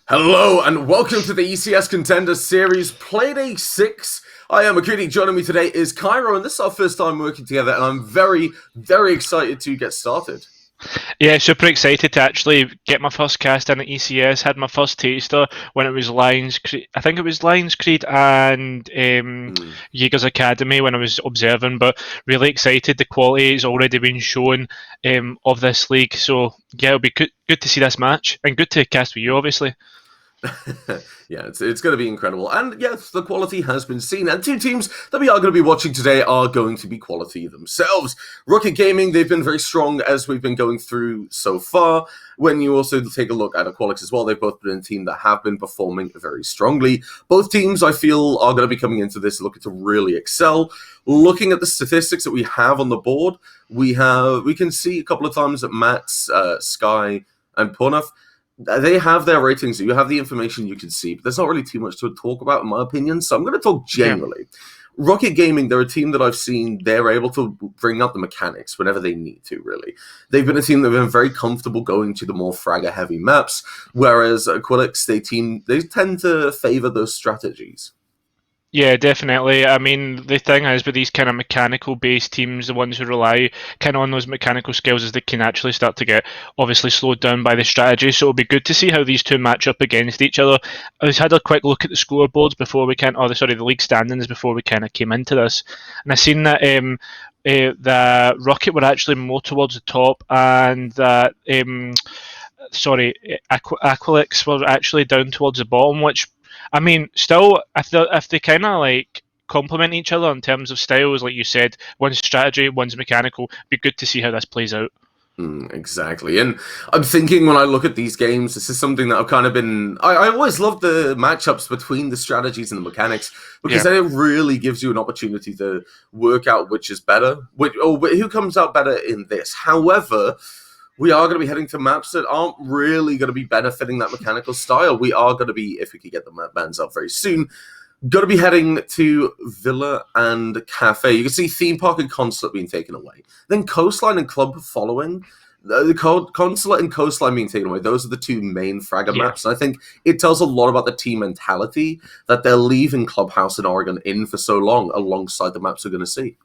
Hello and welcome to the ECS Contenders series, Playday 6. I am Akuti. Joining me today is Cairo, and this is our first time working together, and I'm very, very excited to get started. Yeah, super excited to actually get my first cast in at ECS. Had my first taster when it was I think it was Lions Creed and Jaeger's Academy when I was observing. But really excited. The quality has already been shown of this league. So yeah, it'll be good to see this match and good to cast with you, obviously. Yeah, it's going to be incredible. And yes, the quality has been seen. And two teams that we are going to be watching today are going to be quality themselves. Rucket Gaming, they've been very strong as we've been going through so far. When you also take a look at Aqualix as well, they've both been a team that have been performing very strongly. Both teams, I feel, are going to be coming into this looking to really excel. Looking at the statistics that we have on the board, we can see a couple of times that Matt's, Sky, and Pornaf, they have their ratings. You have the information you can see, but there's not really too much to talk about, in my opinion. So I'm going to talk generally. Yeah. Rocket Gaming, they're a team that I've seen, they're able to bring up the mechanics whenever they need to, really. They've been a team that have been very comfortable going to the more fragger-heavy maps, whereas Aqualix, they tend to favor those strategies. Yeah, definitely. I mean, the thing is with these kind of mechanical based teams, the ones who rely kind of on those mechanical skills, is they can actually start to get obviously slowed down by the strategy. So it'll be good to see how these two match up against each other. I was had a quick look at the scoreboards before we the league standings before we kind of came into this, and I seen that the Rocket were actually more towards the top, and that Aqualix were actually down towards the bottom, which I mean, still, if they kind of like complement each other in terms of styles, like you said, one's strategy, one's mechanical, be good to see how this plays out. Exactly. And I'm thinking when I look at these games, this is something that I've kind of been... I always love the matchups between the strategies and the mechanics, because then it really gives you an opportunity to work out which is better, or who comes out better in this. However, we are going to be heading to maps that aren't really going to be benefiting that mechanical style. We are going to be, if we could get the map bans up very soon, going to be heading to Villa and Cafe. You can see Theme Park and Consulate being taken away. Then Coastline and Club following. The Consulate and Coastline being taken away. Those are the two main fragger maps. And I think it tells a lot about the team mentality that they're leaving Clubhouse and Oregon in for so long alongside the maps we're going to see.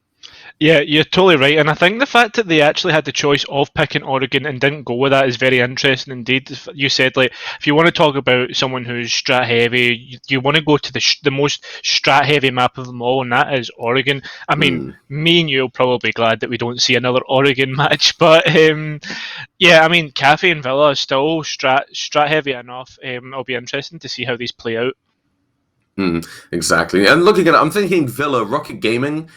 Yeah, you're totally right, and I think the fact that they actually had the choice of picking Oregon and didn't go with that is very interesting indeed. You said, like, if you want to talk about someone who's strat heavy, you want to go to the most strat heavy map of them all, and that is Oregon. I mean, me and you are probably glad that we don't see another Oregon match, but yeah, I mean, Cafe and Villa are still strat heavy enough. It'll be interesting to see how these play out. Exactly, and looking at it, I'm thinking Villa, Rocket Gaming.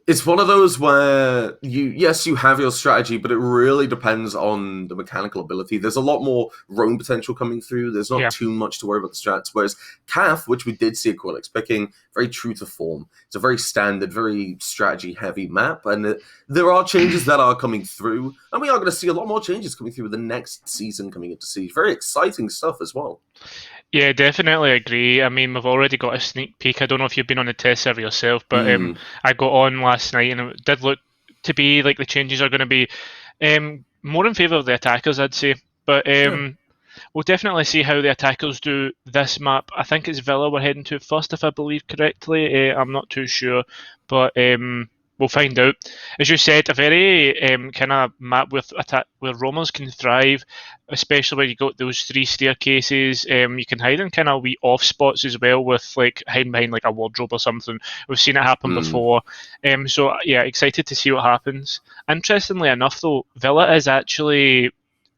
It's one of those where you have your strategy, but it really depends on the mechanical ability. There's a lot more roam potential coming through. There's not too much to worry about the strats. Whereas CAF, which we did see Aqualix picking, very true to form. It's a very standard, very strategy-heavy map, and there are changes that are coming through, and we are going to see a lot more changes coming through with the next season coming into Siege. Very exciting stuff as well. Yeah, definitely agree. I mean, we've already got a sneak peek. I don't know if you've been on the test server yourself, but I got on last night and it did look to be like the changes are going to be more in favour of the attackers, I'd say. But we'll definitely see how the attackers do this map. I think it's Villa we're heading to first, if I believe correctly. I'm not too sure, but we'll find out. As you said, a very kind of map where roamers can thrive, especially where you got those three staircases. You can hide in kind of wee off spots as well, with like hiding behind like a wardrobe or something. We've seen it happen before. So yeah, excited to see what happens. Interestingly enough, though, Villa is actually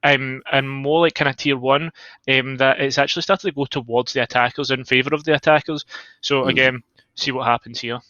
and more like kind of tier one, that it's actually started to go towards the attackers in favour of the attackers. So again, see what happens here.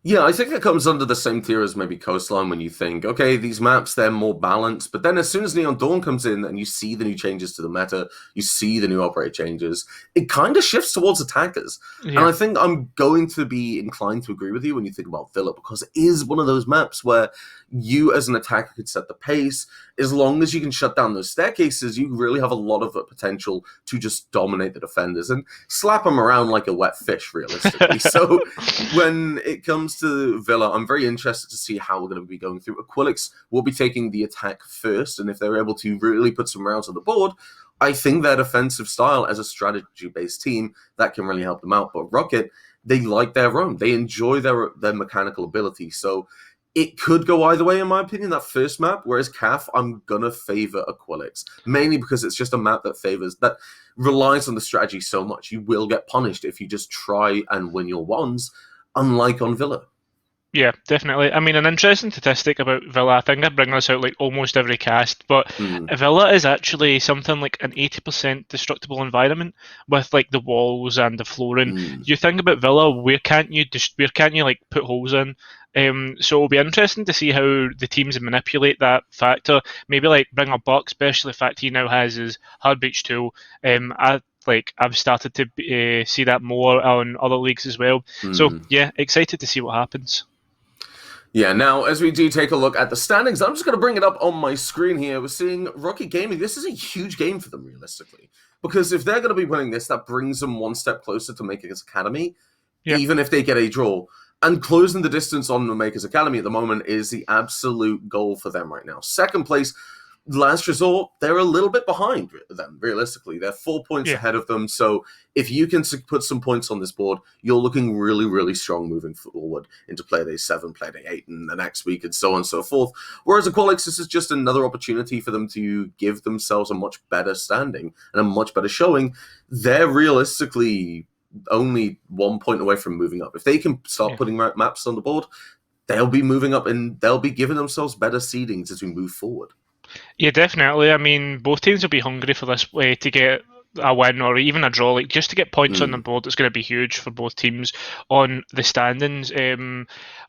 Yeah, I think it comes under the same tier as maybe Coastline when you think, okay, these maps, they're more balanced. But then as soon as Neon Dawn comes in and you see the new changes to the meta, you see the new operate changes, it kind of shifts towards attackers. Yeah. And I think I'm going to be inclined to agree with you when you think about Villa, because it is one of those maps where you as an attacker could set the pace. As long as you can shut down those staircases, you really have a lot of potential to just dominate the defenders and slap them around like a wet fish, realistically. So when it comes to Villa, I'm very interested to see how we're going to be going through. Aqualix will be taking the attack first, and if they're able to really put some rounds on the board, I think their defensive style as a strategy-based team that can really help them out. But Rocket, they like their own. They enjoy their mechanical ability. So it could go either way, in my opinion, that first map. Whereas CAF, I'm gonna favor Aqualix. Mainly because it's just a map that relies on the strategy so much. You will get punished if you just try and win your ones, unlike on Villa. Yeah, definitely. I mean, an interesting statistic about Villa, I think I bring this out like almost every cast, but Mm, Villa is actually something like an 80% destructible environment with like the walls and the flooring. mm, You think about Villa, where can't you like put holes in? So it'll be interesting to see how the teams manipulate that factor. Maybe like bring a buck, especially the fact he now has his hard breach tool. I've started to see that more on other leagues as well. So mm. yeah, excited to see what happens. Yeah, now, as we do take a look at the standings, I'm just going to bring it up on my screen here. We're seeing Rocket Gaming. This is a huge game for them, realistically. Because if they're going to be winning this, that brings them one step closer to Maker's Academy, Yeah. even if they get a draw. And closing the distance on the Maker's Academy at the moment is the absolute goal for them right now. Second place, last resort, they're a little bit behind them, realistically. They're 4 points Yeah. ahead of them. So if you can put some points on this board, you're looking really, really strong moving forward into Playday 7, Playday 8, and the next week, and so on and so forth. Whereas Aqualix, this is just another opportunity for them to give themselves a much better standing and a much better showing. They're realistically only 1 point away from moving up. If they can start Yeah. putting maps on the board, they'll be moving up and they'll be giving themselves better seedings as we move forward. Yeah, definitely. I mean, both teams will be hungry for this way to get a win or even a draw, like just to get points on the Mm, board. It's going to be huge for both teams on the standings.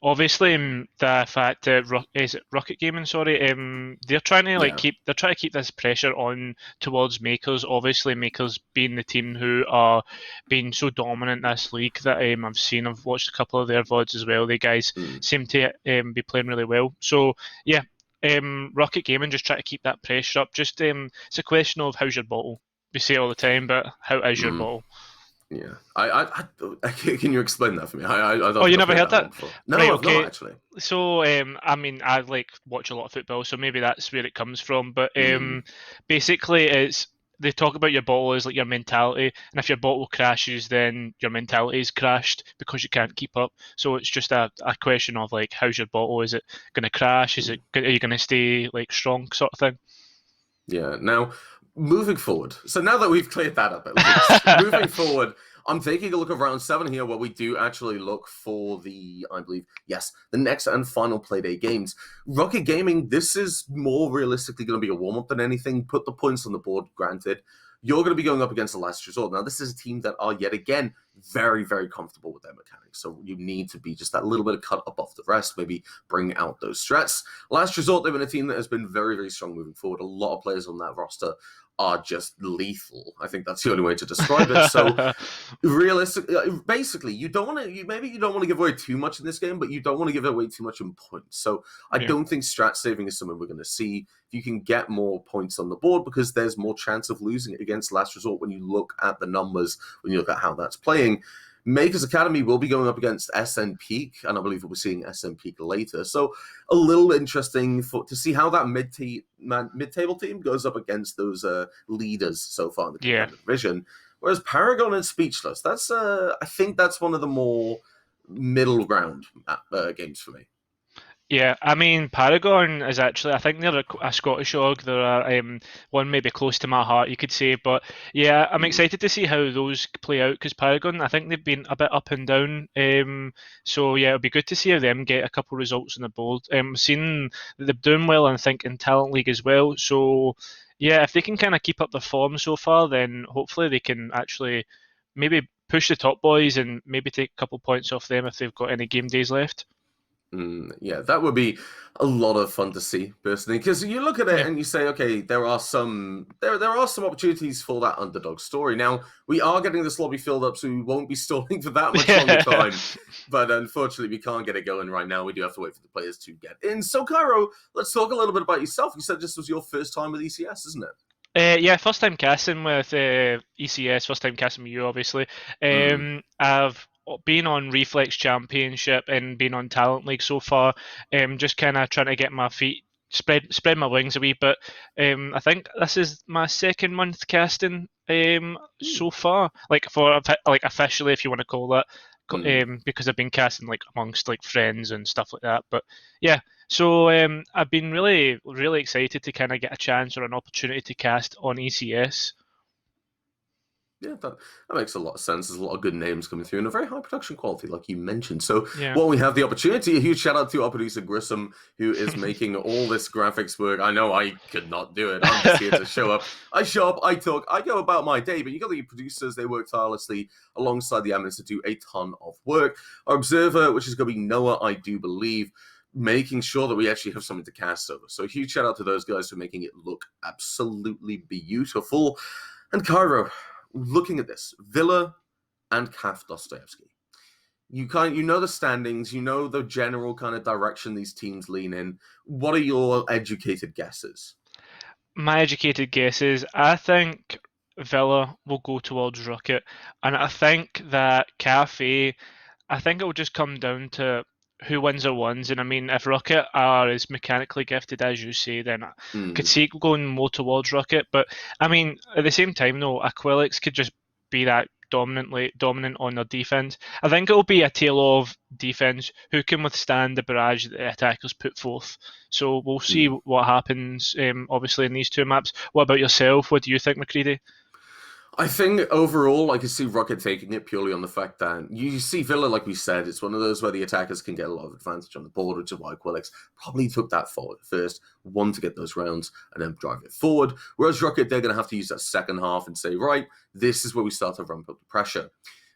Obviously, the fact that is it Rocket Gaming? Sorry, yeah. they're trying to keep this pressure on towards Makers. Obviously, Makers being the team who are being so dominant in this league that I've watched a couple of their VODs as well. The guys Mm. seem to be playing really well. So yeah, Rocket Gaming just try to keep that pressure up. Just it's a question of how's your bottle. We say it all the time, but how is your Mm. bottle? Yeah. Can you explain that for me? I Oh, don't you think I've never heard heard that one that? before. Right. No, I've not Okay. actually. So, I mean, I like watch a lot of football, so maybe that's where it comes from. But Mm. basically, it's they talk about your bottle as like your mentality, and if your bottle crashes, then your mentality is crashed because you can't keep up. So it's just a question of like, how's your bottle? Is it going to crash? Mm. Are you going to stay like strong, sort of thing? Yeah. Now, moving forward. So now that we've cleared that up at least, moving forward, I'm taking a look at round 7 here, where we do actually look for I believe, yes, the next and final Playday games. Rocket Gaming, this is more realistically going to be a warm up than anything. Put the points on the board, granted. You're going to be going up against the last resort. Now, this is a team that are yet again very, very comfortable with their mechanics. So you need to be just that little bit of cut above the rest, maybe bring out those strats. Last resort, they've been a team that has been very, very strong moving forward. A lot of players on that roster are just lethal. I think that's the only way to describe it. So realistically, basically, you don't want to. Maybe you don't want to give away too much in this game, but you don't want to give away too much in points. So I Yeah. don't think strat saving is something we're going to see. You can get more points on the board because there's more chance of losing it against last resort when you look at the numbers, when you look at how that's playing. Makers Academy will be going up against SN Peak, and I believe we'll be seeing SN Peak later. So a little interesting to see how that mid-table team goes up against those leaders so far in the Yeah. contender division. Whereas Paragon and Speechless, that's I think that's one of the more middle ground games for me. Yeah, I mean Paragon is actually I think they're a Scottish org. They're one maybe close to my heart, you could say. But yeah, I'm Mm, excited to see how those play out because Paragon I think they've been a bit up and down. So yeah, it'll be good to see how them get a couple results on the board. Seen that they're doing well, and I think in Talent League as well. So yeah, if they can kind of keep up their form so far, then hopefully they can actually maybe push the top boys and maybe take a couple points off them if they've got any game days left. yeah, that would be a lot of fun to see, personally, because you look at it Yeah. and you say, okay, there are some opportunities for that underdog story. Now we are getting this lobby filled up, so we won't be stalling for that much longer time. But unfortunately, we can't get it going right now. We do have to wait for the players to get in. So, Cairo, let's talk a little bit about yourself. You said this was your first time with ECS, isn't it? Yeah, first time casting with ECS, first time casting with you, obviously. Mm, I've been on Reflex Championship and been on Talent League so far. Just kind of trying to get my feet spread my wings a wee bit. I think this is my second month casting so far, like for like officially, if you want to call that, because I've been casting like amongst like friends and stuff like that. But yeah, so I've been really excited to kind of get a chance or an opportunity to cast on ECS. Yeah, that makes a lot of sense. There's a lot of good names coming through and a very high production quality, like you mentioned. So Yeah. while we have the opportunity, a huge shout out to our producer Grissom, who is making all this graphics work. I know I could not do it. I'm just here to show up. I show up, I talk, I go about my day, but you got the producers, they work tirelessly alongside the admins to do a ton of work. Our observer, which is going to be Noah, I do believe, making sure that we actually have something to cast over. So a huge shout out to those guys for making it look absolutely beautiful. And Cairo, looking at this, Villa and Kaf Dostoevsky. You know the standings, you know the general kind of direction these teams lean in. What are your educated guesses? My educated guess is I think Villa will go towards Rucket, and I think that Cafe. I think it will just come down to who wins or ones. And I mean, if Rocket are as mechanically gifted as you say, then I could see it going more towards Rocket. But I mean, at the same time, though, Aqualix could just be that dominant on their defense. I think it will be a tale of defense who can withstand the barrage that the attackers put forth. So we'll see what happens. Obviously, in these two maps. What about yourself? What do you think, McCready? I think overall, I can see Rocket taking it purely on the fact that you see Villa, like we said, it's one of those where the attackers can get a lot of advantage on the board, which is why Aqualix probably took that forward first, one to get those rounds and then drive it forward. Whereas Rocket, they're going to have to use that second half and say, right, this is where we start to ramp up the pressure.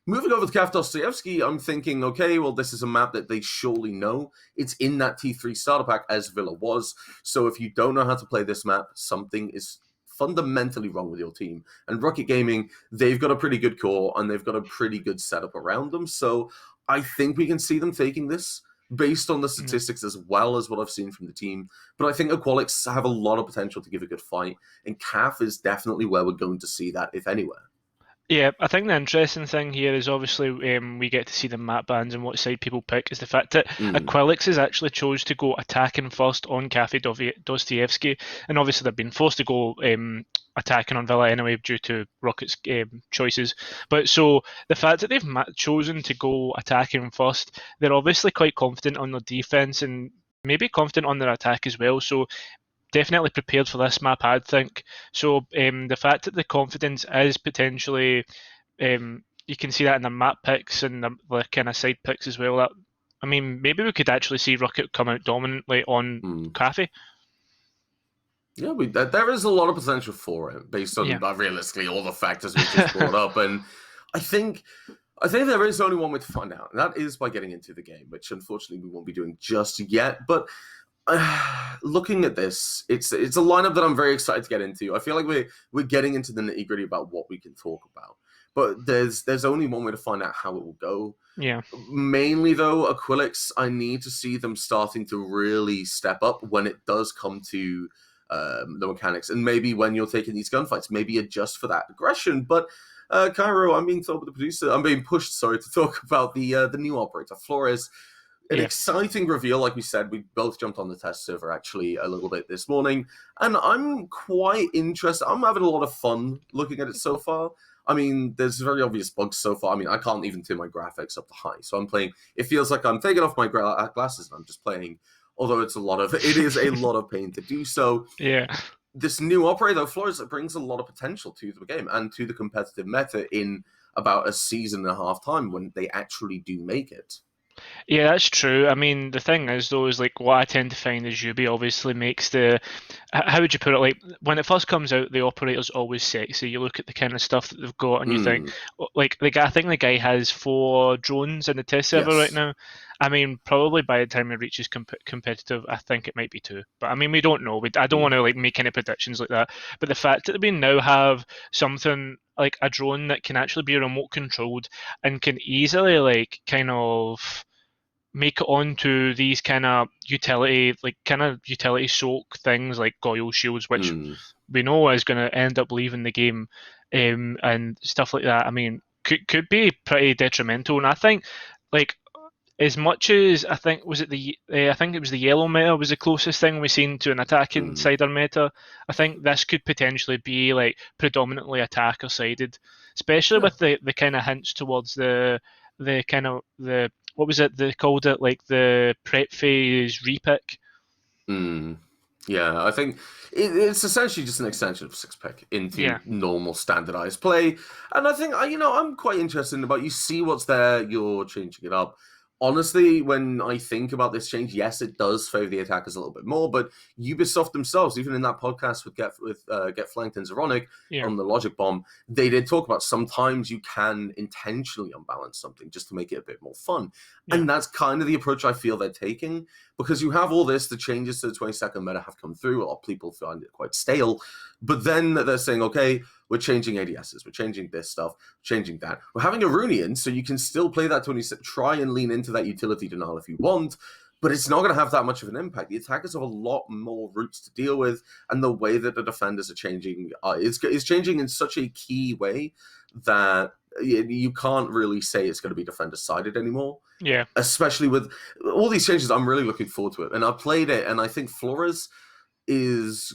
Moving over to Kaf Dostoevsky, I'm thinking, okay, well, this is a map that they surely know. It's in that T3 starter pack, as Villa was. So if you don't know how to play this map, something is fundamentally wrong with your team. And Rocket Gaming, they've got a pretty good core and they've got a pretty good setup around them. So I think we can see them taking this based on the statistics as well as what I've seen from the team. But I think Aqualix have a lot of potential to give a good fight. And CAF is definitely where we're going to see that, if anywhere. Yeah, I think the interesting thing here is obviously we get to see the map bans and what side people pick is the fact that Aquilix has actually chose to go attacking first on Cafe Dostoevsky, and obviously they've been forced to go attacking on Villa anyway due to Rocket's choices. But so the fact that they've chosen to go attacking first, they're obviously quite confident on their defense and maybe confident on their attack as well. So definitely prepared for this map, I'd think. So the fact that the confidence is potentially, you can see that in the map picks and the kind of side picks as well. I mean, maybe we could actually see Rucket come out dominantly on Cafe. Yeah, there is a lot of potential for it based on realistically all the factors we just brought up, and I think there is only one way to find out, and that is by getting into the game, which unfortunately we won't be doing just yet. But looking at this, it's a lineup that I'm very excited to get into. I feel like we're getting into the nitty gritty about what we can talk about, but there's only one way to find out how it will go. Yeah. Mainly though, Aquilix, I need to see them starting to really step up when it does come to the mechanics, and maybe when you're taking these gunfights, maybe adjust for that aggression. But Cairo, I'm being told by the producer, I'm being pushed, sorry, to talk about the new operator, Flores. An exciting reveal, like we said. We both jumped on the test server actually a little bit this morning, and I'm quite interested. I'm having a lot of fun looking at it so far. I mean, there's very obvious bugs so far. I mean, I can't even turn my graphics up to high, so I'm playing. It feels like I'm taking off my glasses and I'm just playing. Although it is a lot of pain to do so. Yeah. This new operator, Flores, brings a lot of potential to the game and to the competitive meta in about a season and a half time when they actually do make it. Yeah, that's true. I mean, the thing is, though, is like what I tend to find is Yubi obviously makes how would you put it? Like when it first comes out, the operator's always sexy. You look at the kind of stuff that they've got, and you think, like the guy. I think the guy has 4 drones in the test server right now. I mean, probably by the time it reaches competitive, I think it might be 2. But I mean, we don't know. I don't want to like make any predictions like that. But the fact that we now have something like a drone that can actually be remote controlled and can easily like kind of make it onto these kind of utility soak things like Goyle shields, which we know is going to end up leaving the game, and stuff like that. I mean, could be pretty detrimental. And I think, like, as much as I think I think it was the yellow meta was the closest thing we seen to an attacking Mm, cider meta. I think this could potentially be like predominantly attacker sided, especially yeah. with the kind of hints towards the kind of the what was it they called it, like the prep phase repick. Mm. Yeah, I think it's essentially just an extension of six pick Yeah, into normal standardized play, and I think I'm quite interested in about you see what's there, you're changing it up. Honestly, when I think about this change, yes, it does favor the attackers a little bit more, but Ubisoft themselves, even in that podcast with Get Flanked and Zeronic yeah, on the Logic Bomb, they did talk about sometimes you can intentionally unbalance something just to make it a bit more fun, yeah, and that's kind of the approach I feel they're taking because you have all this, the changes to the 20-second meta have come through. A lot of people find it quite stale. But then they're saying, okay, we're changing ADSs, we're changing this stuff, changing that. We're having a Runian, so you can still play that 20, try and lean into that utility denial if you want, but it's not going to have that much of an impact. The attackers have a lot more routes to deal with, and the way that the defenders are changing is changing in such a key way that you can't really say it's going to be defender-sided anymore, yeah, especially with all these changes. I'm really looking forward to it, and I played it, and I think Flores is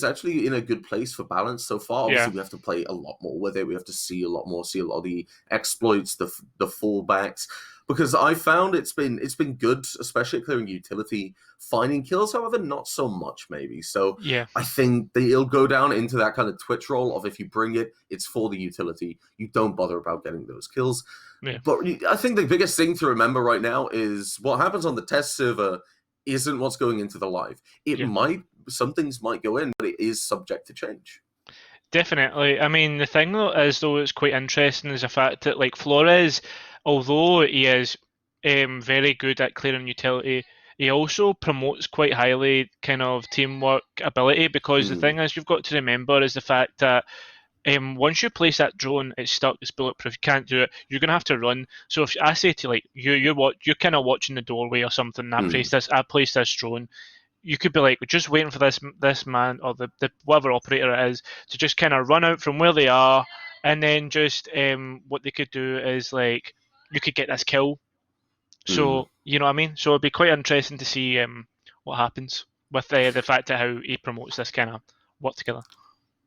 actually in a good place for balance so far. yeah, Obviously, we have to play a lot more with it. We have to see a lot more, see a lot of the exploits, the fallbacks, because I found it's been good, especially at clearing utility, finding kills. However, not so much maybe. So yeah, I think they'll go down into that kind of Twitch role of if you bring it, it's for the utility. You don't bother about getting those kills. yeah, But I think the biggest thing to remember right now is what happens on the test server isn't what's going into the live. It yeah. might, some things might go in, but it is subject to change. Definitely. I mean, the thing though is though it's quite interesting is the fact that like Flores, although he is very good at clearing utility, he also promotes quite highly kind of teamwork ability because the Mm, thing is you've got to remember is the fact that once you place that drone, it's stuck, it's bulletproof. You can't do it. You're gonna have to run. So if I say to like you're kind of watching the doorway or something. And mm, I place this drone, you could be like just waiting for this man or the whatever operator it is to just kind of run out from where they are, and then just what they could do is like you could get this kill. mm. So you know what I mean. So it'd be quite interesting to see what happens with the fact that how he promotes this kind of work together.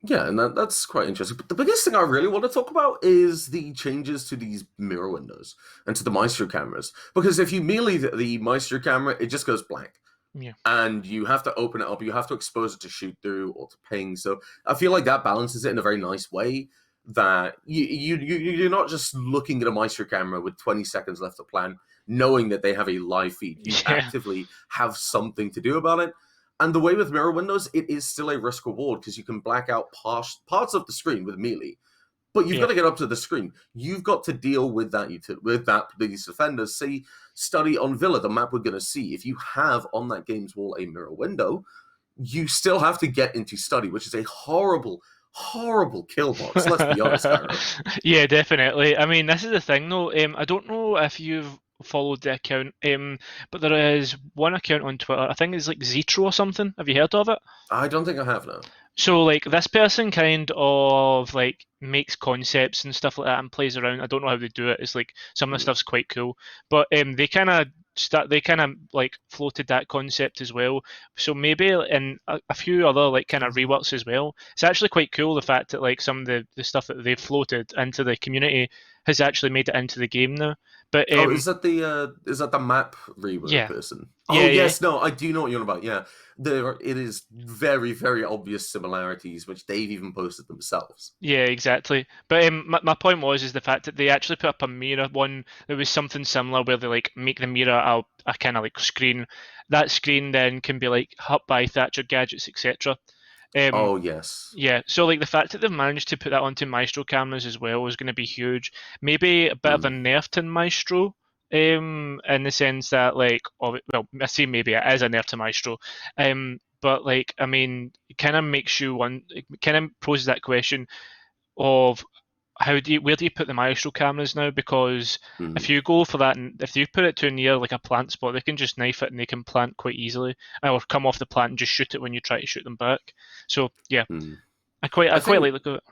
Yeah, and that's quite interesting. But the biggest thing I really want to talk about is the changes to these mirror windows and to the Maestro cameras. Because if you melee the Maestro camera, it just goes blank. Yeah, And you have to open it up, you have to expose it to shoot through or to ping. So I feel like that balances it in a very nice way. That you're not just looking at a Maestro camera with 20 seconds left to plan, knowing that they have a live feed. You yeah, actively have something to do about it. And the way with mirror windows, it is still a risk reward because you can black out parts of the screen with melee, but you've got yeah, to get up to the screen. You've got to deal with that these defenders. See, study on Villa, the map we're going to see. If you have on that game's wall a mirror window, you still have to get into study, which is a horrible, horrible kill box. Let's be honest, Kyro. yeah, definitely. I mean, this is the thing though. I don't know if you've followed the account, but there is one account on Twitter. I think it's like Zetro or something. Have you heard of it? I don't think I have now. So like this person kind of like makes concepts and stuff like that and plays around. I don't know how they do it. It's like some of the Mm, stuff's quite cool, but they kind of like floated that concept as well. So maybe in a few other like kind of reworks as well. It's actually quite cool the fact that like some of the stuff that they've floated into the community has actually made it into the game now. But Oh, is that the map rework yeah, person? yeah, Oh yeah. yes, no, I do know what you're on about. Yeah, it is very very obvious similarities, which they've even posted themselves. Yeah, exactly. But my point was is the fact that they actually put up a mirror one that was something similar where they like make the mirror a kind of like screen. That screen then can be like hit by Thatcher gadgets, etc. Um, Oh yes. yeah, so like the fact that they've managed to put that onto Maestro cameras as well is going to be huge. Maybe a bit of a Mm, nerf to Maestro, in the sense that like, well, I say maybe it is a nerf to Maestro, but like, I mean, it kind of makes you one, it kind of poses that question of where do you put the Maestro cameras now? Because if mm, you go for that, and if you put it too near like a plant spot, they can just knife it and they can plant quite easily, or come off the plant and just shoot it when you try to shoot them back. So yeah, mm. I I quite like think the look of it.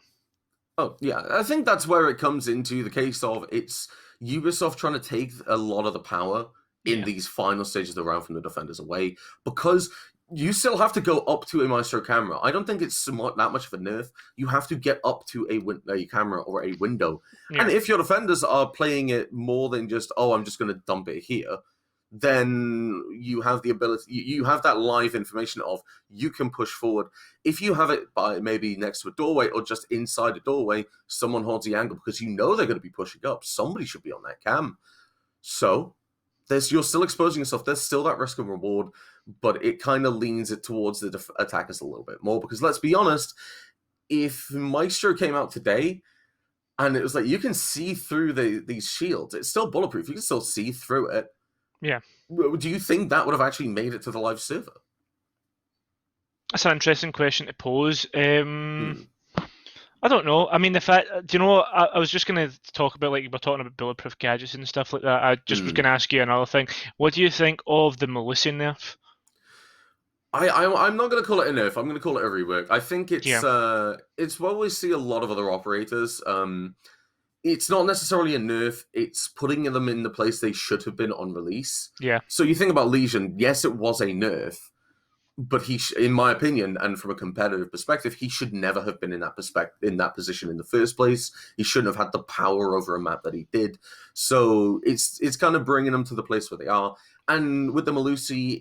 Oh, yeah. I think that's where it comes into the case of it's Ubisoft trying to take a lot of the power in Yeah. these final stages of the round from the defenders away because you still have to go up to a maestro camera. I don't think it's somewhat that much of a nerf. You have to get up to a camera or a window. And Yeah. if your defenders are playing it more than just, oh, I'm just going to dump it here, then you have the ability, you have that live information of you can push forward. If you have it by maybe next to a doorway or just inside a doorway, someone holds the angle because you know they're going to be pushing up. Somebody should be on that cam. So you're still exposing yourself. There's still that risk and reward, but it kind of leans it towards the attackers a little bit more because let's be honest, if Maestro came out today and it was like you can see through these shields, it's still bulletproof. You can still see through it. Yeah. Do you think that would have actually made it to the live server? That's an interesting question to pose. Hmm. I don't know. I mean, the fact, do you know, I was just going to talk about, like, we're talking about bulletproof gadgets and stuff like that. I just was Hmm. going to ask you another thing. What do you think of the Melissa nerf? I'm not going to call it a nerf. I'm going to call it a rework. I think Yeah. it's what we see a lot of other operators. It's not necessarily a nerf. It's putting them in the place they should have been on release. Yeah. So you think about Legion. Yes, it was a nerf, but in my opinion, and from a competitive perspective, he should never have been in that position in the first place. He shouldn't have had the power over a map that he did. So it's kind of bringing them to the place where they are. And with the Melusi,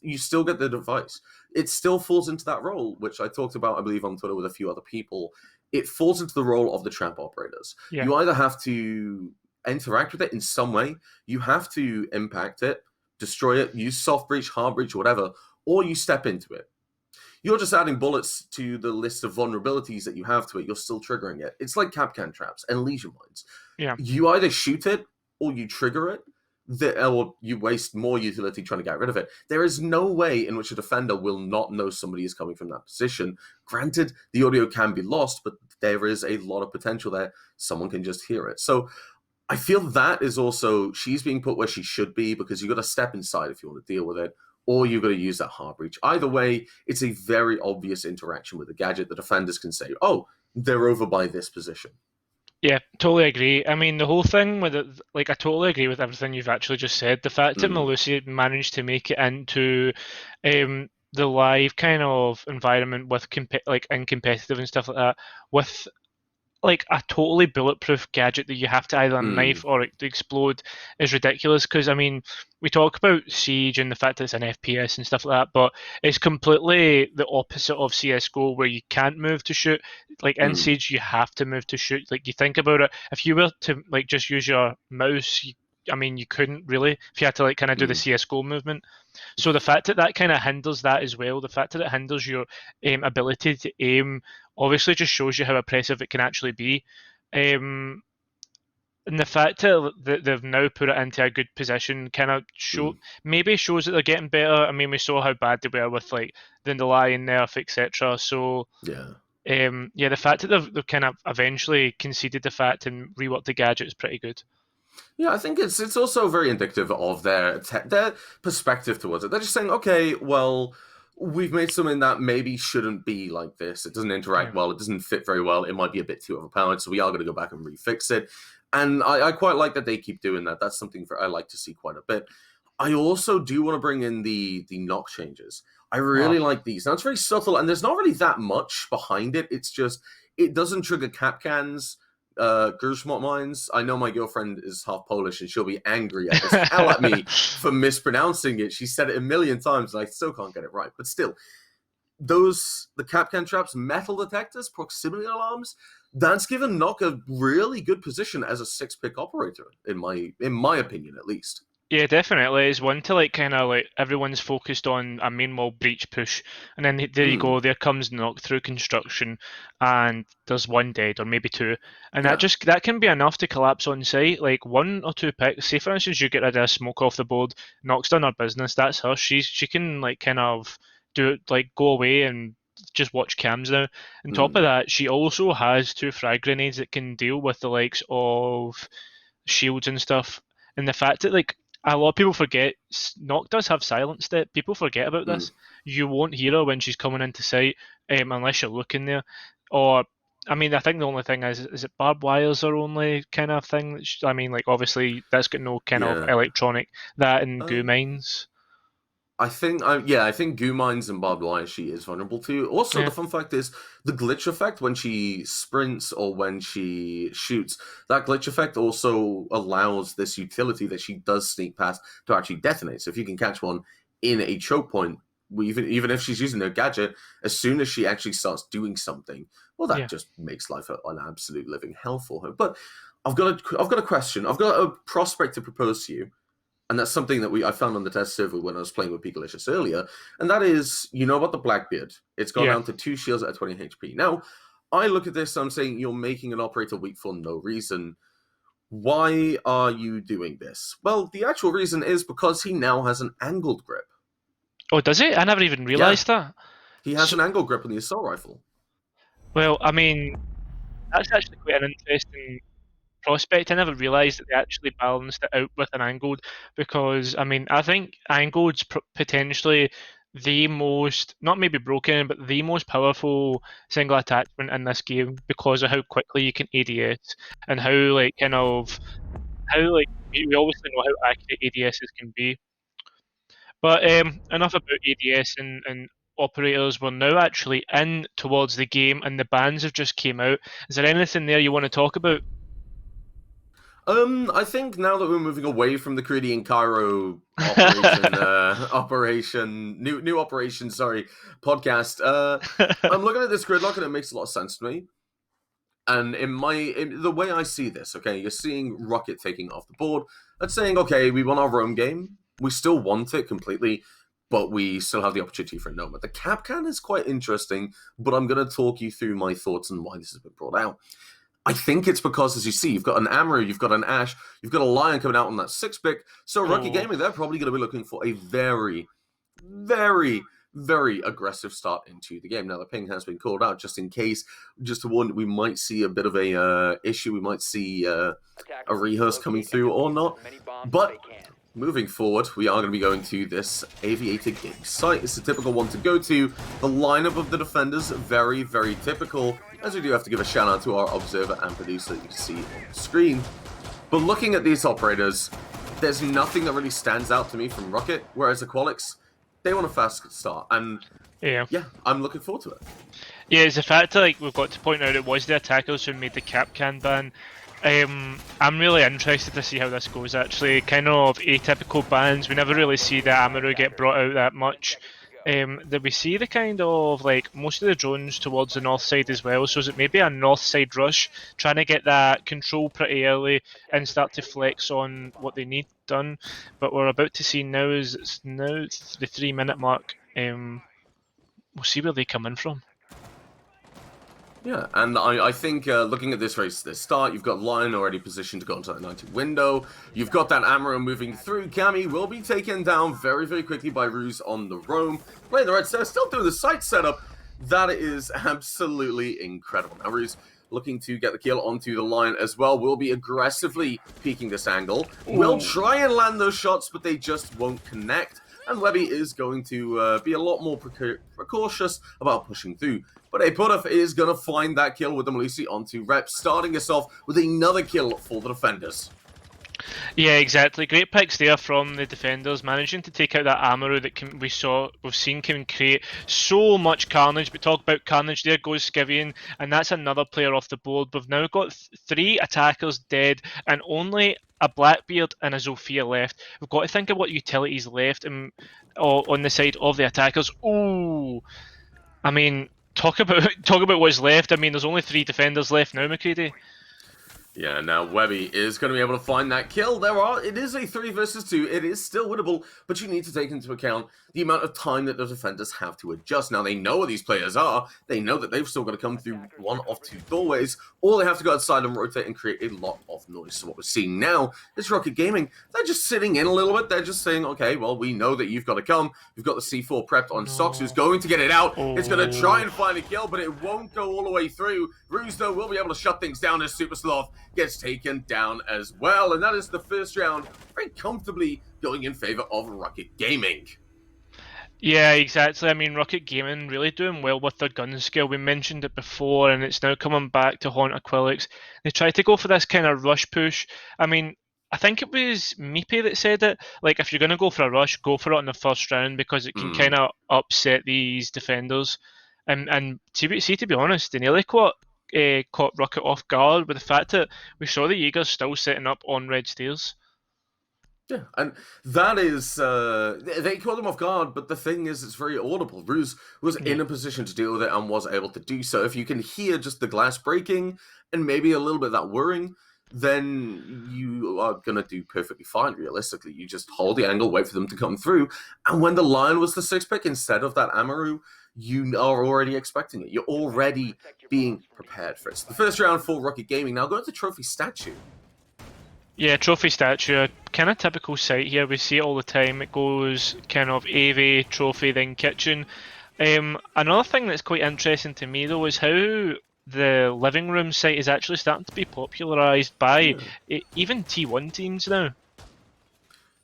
you still get the device. It still falls into that role, which I talked about, I believe, on Twitter with a few other people. It falls into the role of the trap operators. Yeah. You either have to interact with it in some way, you have to impact it, destroy it, use soft breach, hard breach, whatever, or you step into it. You're just adding bullets to the list of vulnerabilities that you have to it. You're still triggering it. It's like Capcan traps and Legion mines. Yeah. You either shoot it or you trigger it, or you waste more utility trying to get rid of it. There is no way in which a defender will not know somebody is coming from that position. Granted, the audio can be lost, but there is a lot of potential there. Someone can just hear it. So I feel that is also, she's being put where she should be because you've got to step inside if you want to deal with it, or you've got to use that hard breach. Either way, it's a very obvious interaction with the gadget. The defenders can say, oh, they're over by this position. Yeah, totally agree. I mean, the whole thing with it, like, I totally agree with everything you've actually just said. The fact that Melusi managed to make it into the live kind of environment with like in competitive and stuff like that, with like a totally bulletproof gadget that you have to either knife or explode is ridiculous. Because I mean, we talk about Siege and the fact that it's an FPS and stuff like that, but it's completely the opposite of CS:GO, where you can't move to shoot. Like in Siege, you have to move to shoot. Like, you think about it, if you were to like just use your mouse, I mean, you couldn't really if you had to like kind of do the CS:GO movement. So the fact that that kind of hinders that as well, the fact that it hinders your ability to aim, obviously just shows you how oppressive it can actually be. And the fact that they've now put it into a good position kind of maybe shows that they're getting better. I mean, we saw how bad they were with like the Lion nerf, etc. So Yeah. yeah, the fact that they've kind of eventually conceded the fact and reworked the gadget is pretty good. Yeah, I think it's also very indicative of their perspective towards it. They're just saying, okay, well, we've made something that maybe shouldn't be like this. It doesn't interact well. It doesn't fit very well. It might be a bit too overpowered. So we are going to go back and refix it. And I quite like that they keep doing that. That's something I like to see quite a bit. I also do want to bring in the knock changes. I really like these. Now, it's very subtle, and there's not really that much behind it. It's just, it doesn't trigger cap cans, Gershmot mines. I know my girlfriend is half Polish, and she'll be angry as hell at me for mispronouncing it. She said it a million times, and I still can't get it right. But still, the Capcan traps, metal detectors, proximity alarms, that's given Nock a really good position as a 6-pick operator, in my opinion, at least. Yeah, definitely. It's one to like kind of like everyone's focused on a main wall breach push, and then there you go. There comes Knock through construction, and there's one dead or maybe two, and that can be enough to collapse on site. Like 1 or 2 picks. Say for instance, you get rid of a smoke off the board, Knock's done her business. That's her. She can like kind of do it, like go away and just watch cams now. On top of that, she also has 2 frag grenades that can deal with the likes of shields and stuff. And the fact that like a lot of people forget, Nock does have silent step. People forget about this. You won't hear her when she's coming into sight unless you're looking there, or I mean, I think the only thing is it barbed wires are only kind of thing? I mean, like, obviously, that's got no kind of Yeah. electronic, that and goo Um, mines. I think goo mines and barbed wire she is vulnerable to. Also, the Yeah, fun fact is the glitch effect when she sprints or when she shoots. That glitch effect also allows this utility that she does sneak past to actually detonate. So if you can catch one in a choke point, even if she's using her gadget, as soon as she actually starts doing something, well, that yeah, just makes life an absolute living hell for her. But I've got a question. I've got a prospect to propose to you, and that's something that I found on the test server when I was playing with Picolicious earlier, and that is, you know about the Blackbeard. It's gone yeah. down to 2 shields at 20 HP. Now, I look at this, I'm saying you're making an operator weak for no reason. Why are you doing this? Well, the actual reason is because he now has an angled grip. Oh, does it? I never even Yeah, realised that. he has So, an angled grip on the assault rifle. well, I mean, that's actually quite an interesting prospect. I never realised that they actually balanced it out with an angled because I mean I think angled's potentially the most, not maybe broken, but the most powerful single attachment in this game because of how quickly you can ADS and how like kind of how like we obviously know how accurate ADSs can be. But enough about ADS and operators. We're now actually in towards the game and the bans have just came out. Is there anything there you want to talk about? I think now that we're moving away from the Canadian Cairo operation, new operation, sorry, podcast. I'm looking at this gridlock and it makes a lot of sense to me. And in the way I see this, okay, you're seeing Rucket taking off the board and saying, okay, we won our roam game. We still want it completely, but we still have the opportunity for a Noma. The Capcan is quite interesting, but I'm going to talk you through my thoughts on why this has been brought out. I think it's because, as you see, you've got an Amaru, you've got an Ash, you've got a Lion coming out on that 6-pick. So Rucket Oh. Gaming, they're probably going to be looking for a very, very, very aggressive start into the game. Now, the ping has been called out just in case, just to warn, we might see a bit of a issue. We might see a rehearse coming through or not. But moving forward, we are going to be going to this Aviator Gig site. It's a typical one to go to. The lineup of the defenders, very, very typical, as we do have to give a shout out to our observer and producer that you can see on the screen. But looking at these operators, there's nothing that really stands out to me from Rucket, whereas Aqualix, they want a fast start. And Yeah. yeah, I'm looking forward to it. Yeah, it's the fact that like we've got to point out it was the attackers who made the Capcan ban. I'm really interested to see how this goes actually. Kind of atypical bans. We never really see the Amaru get brought out that much. That we see the kind of like most of the drones towards the north side as well. So is it maybe a north side rush, trying to get that control pretty early and start to flex on what they need done. But we're about to see now is it's now the 3 minute mark. We'll see where they come in from. Yeah, and I think looking at this race, this start, you've got Lion already positioned to go into that 90 window. You've got that Amaru moving through. Cammy will be taken down very, very quickly by Ruse on the roam. Playing the red set, still doing the site setup. That is absolutely incredible. Now Ruse looking to get the kill onto the line as well. Will be aggressively peeking this angle. Will try and land those shots, but they just won't connect. And Webby is going to be a lot more precautious about pushing through. But Apodaf is going to find that kill with the Malusi onto Rep, starting us off with another kill for the defenders. Yeah, exactly. Great picks there from the defenders, managing to take out that Amaru that we've seen can create so much carnage. But talk about carnage, there goes Skivian, and that's another player off the board. We've now got 3 attackers dead, and only a Blackbeard and a Zofia left. We've got to think of what utilities left on the side of the attackers. Ooh, I mean, talk about talk about what's left. I mean, there's only 3 defenders left now, McCready. Yeah, now Webby is going to be able to find that kill. It is a 3 versus 2. It is still winnable, but you need to take into account the amount of time that the defenders have to adjust. Now, they know what these players are. They know that they've still got to come through one of 2 doorways, or they have to go outside and rotate and create a lot of noise. So what we're seeing now is Rocket Gaming. They're just sitting in a little bit. They're just saying, okay, well, we know that you've got to come. You've got the C4 prepped on Sox, who's going to get it out. It's going to try and find a kill, but it won't go all the way through. Ruse, though, will be able to shut things down as Super Sloth gets taken down as well. And that is the first round very comfortably going in favor of Rucket Gaming. Yeah, exactly. I mean, Rocket Gaming really doing well with their gun skill. We mentioned it before, and it's now coming back to haunt Aqualix. They tried to go for this kind of rush push. I mean, I think it was Meepy that said it. Like, if you're going to go for a rush, go for it in the first round because it can Hmm. kind of upset these defenders. And to be honest, they nearly caught Rocket off guard with the fact that we saw the Jaegers still setting up on red stairs. Yeah, and that is, they caught them off guard, but the thing is, it's very audible. Ruse was Yeah. in a position to deal with it and was able to do so. If you can hear just the glass breaking and maybe a little bit of that whirring, then you are going to do perfectly fine, realistically. You just hold the angle, wait for them to come through, and when the Lion was the sixth pick instead of that Amaru, you are already expecting it. You're already being prepared for it. So the first round for Rocket Gaming. Now going to Trophy Statue. Yeah, trophy statue, kind of typical site here. We see it all the time. It goes kind of AV, trophy, then kitchen. Another thing that's quite interesting to me though is how the living room site is actually starting to be popularised by Yeah. even T1 teams now.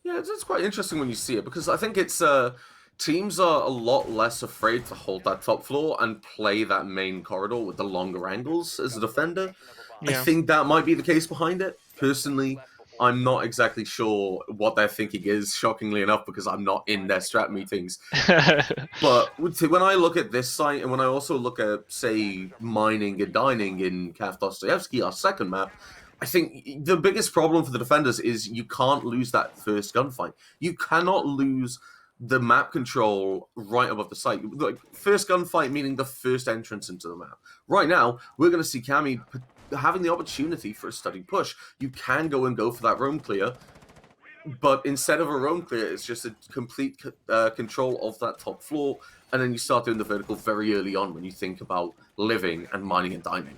Yeah, it's quite interesting when you see it because I think it's teams are a lot less afraid to hold that top floor and play that main corridor with the longer angles as a defender. I Yeah. think that might be the case behind it. Personally, I'm not exactly sure what their thinking is, shockingly enough, because I'm not in their strat meetings. But when I look at this site, and when I also look at, say, mining and dining in Kaf Dostoevsky, our second map, I think the biggest problem for the defenders is you can't lose that first gunfight. You cannot lose the map control right above the site. Like first gunfight meaning the first entrance into the map. Right now, we're going to see Cammy having the opportunity for a study push. You can go for that roam clear, but instead of a roam clear, it's just a complete control of that top floor, and then you start doing the vertical very early on when you think about living and mining and dining.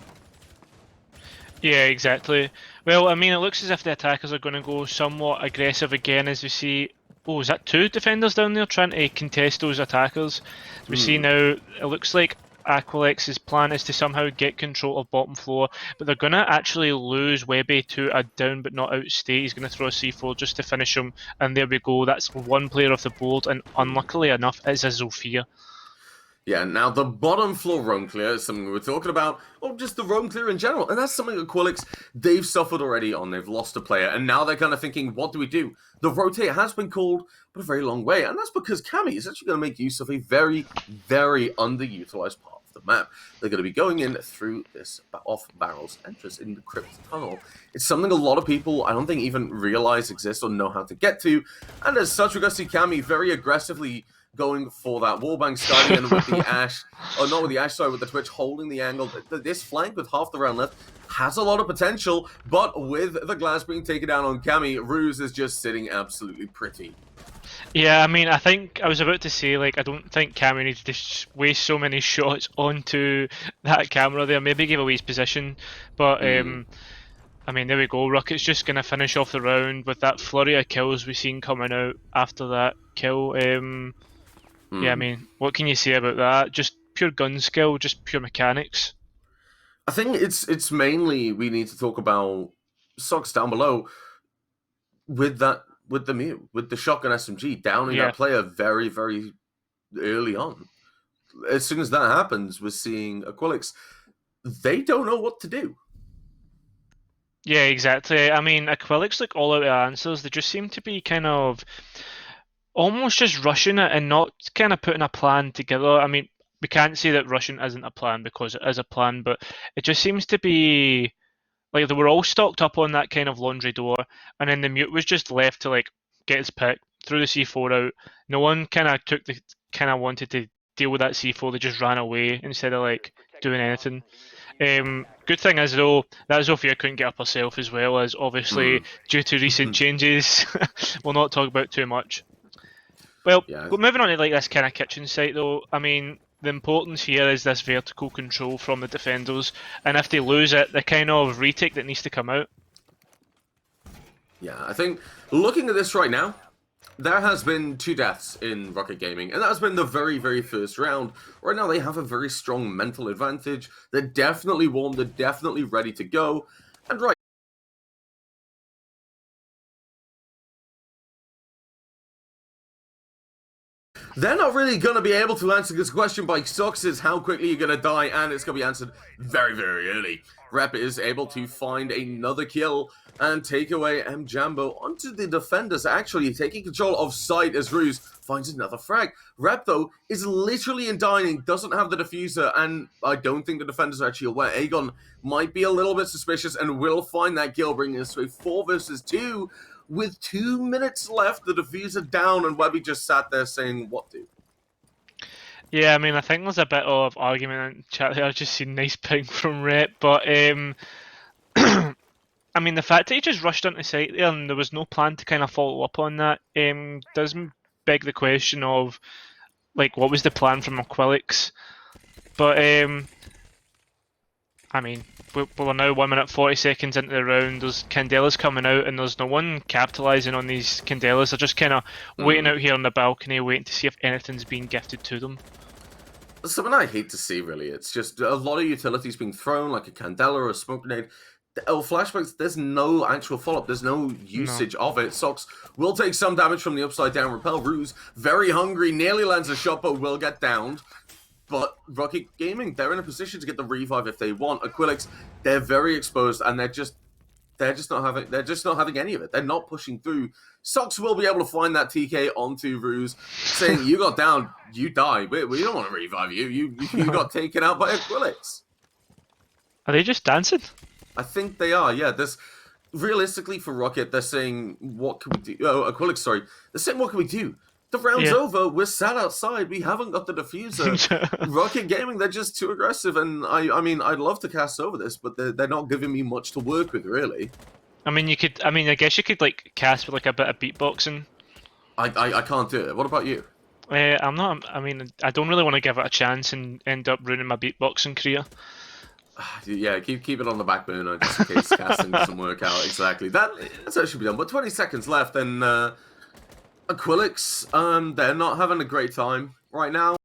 Yeah, exactly. Well, I mean, it looks as if the attackers are going to go somewhat aggressive again as we see. Oh, is that two defenders down there trying to contest those attackers? We see Hmm. now, it looks like Aqualix's plan is to somehow get control of bottom floor, but they're going to actually lose Webby to a down but not out state. He's going to throw a C4 just to finish him, and there we go. That's one player off the board, and unluckily enough, it's a Zofia. Yeah, now the bottom floor roam clear is something we were talking about, or just the roam clear in general, and that's something that Aqualix, they've suffered already on. They've lost a player, and now they're kind of thinking, what do we do? The rotate has been called, but a very long way, and that's because Cammy is actually going to make use of a very, very underutilized part of the map. They're going to be going in through this off-barrels entrance in the crypt tunnel. It's something a lot of people, I don't think, even realize exists or know how to get to, and as such, we're going to see Cammy very aggressively going for that wallbang, starting in with the Ash, or not with the Ash, sorry, with the Twitch, holding the angle. This flank with half the round left has a lot of potential, but with the glass being taken down on Cammy, Ruse is just sitting absolutely pretty. Yeah, I mean, I think I was about to say, like, I don't think Cameron needed to waste so many shots onto that camera there. Maybe give away his position, but Hmm. I mean, there we go. Rocket's just gonna finish off the round with that flurry of kills we've seen coming out after that kill. Yeah, I Hmm. mean, what can you say about that? Just pure gun skill, just pure mechanics. I think it's mainly we need to talk about Socks down below with that with the shotgun SMG downing Yeah. that player very, very early on. As soon as that happens, we're seeing Aqualix. They don't know what to do. Yeah, exactly. I mean, Aquilix like all out of answers. They just seem to be kind of almost just rushing it and not kind of putting a plan together. I mean, we can't say that rushing isn't a plan because it is a plan, but it just seems to be like they were all stocked up on that kind of laundry door, and then the mute was just left to like get his pick, threw the C4 out. No one kind of wanted to deal with that C4. They just ran away instead of like doing anything. Good thing is though that Zofia couldn't get up herself as well as obviously Hmm. due to recent changes. We'll not talk about too much. Well, Yeah. moving on to like this kind of kitchen site though, I mean, the importance here is this vertical control from the defenders, and if they lose it, the kind of retake that needs to come out. Yeah, I think looking at this right now, there has been two deaths in Rocket Gaming, and that has been the very, very first round. Right now, they have a very strong mental advantage. They're definitely warm, they're definitely ready to go. And right, They're not really going to be able to answer this question by Sucks is how quickly you're going to die, and it's going to be answered very, very early. Rep is able to find another kill and take away Mjambo onto the defenders, actually taking control of site as Ruse finds another frag. Rep, though, is literally in dining, doesn't have the diffuser, and I don't think the defenders are actually aware. Aegon might be a little bit suspicious and will find that kill, bringing us to a 4 versus 2. With 2 minutes left, the diffuser down, and Webby just sat there saying, what do? Yeah, I mean, I think there's a bit of argument in chat here. I've just seen nice ping from Rep, but I mean, the fact that he just rushed onto site there and there was no plan to kind of follow up on that does beg the question of, like, what was the plan from Aqualix? But, I mean, we're now 1 minute 40 seconds into the round. There's Candelas coming out, and there's no one capitalising on these Candelas. They're just kind of waiting out here on the balcony, waiting to see if anything's being gifted to them. Something I hate to see, really. It's just a lot of utilities being thrown, like a Candela or a smoke grenade. Flashbacks, there's no actual follow-up. There's no usage of it. Sox will take some damage from the upside down repel. Ruse, very hungry, nearly lands a shot, but will get downed. But Rucket Gaming, they're in a position to get the revive if they want. Aqualix, they're very exposed, and they're just not having any of it. They're not pushing through. Sox will be able to find that TK onto Ruse, saying, "You got down, you die. We don't want to revive you. You got taken out by Aqualix." Are they just dancing? I think they are. Yeah. This realistically for Rucket, they're saying, "What can we do?" Oh, Aqualix, sorry. They're saying, "What can we do?" The round's over. We're sat outside. We haven't got the diffuser. Rucket Gaming, they're just too aggressive. And I mean, I'd love to cast over this, but they're not giving me much to work with, really. I mean, you could. I mean, I guess you could like cast with like a bit of beatboxing. I can't do it. What about you? I'm not. I mean, I don't really want to give it a chance and end up ruining my beatboxing career. Yeah, keep it on the back burner just in case casting doesn't work out. Exactly. That's how it should be done. But 20 seconds left, and Aqualix, they're not having a great time right now.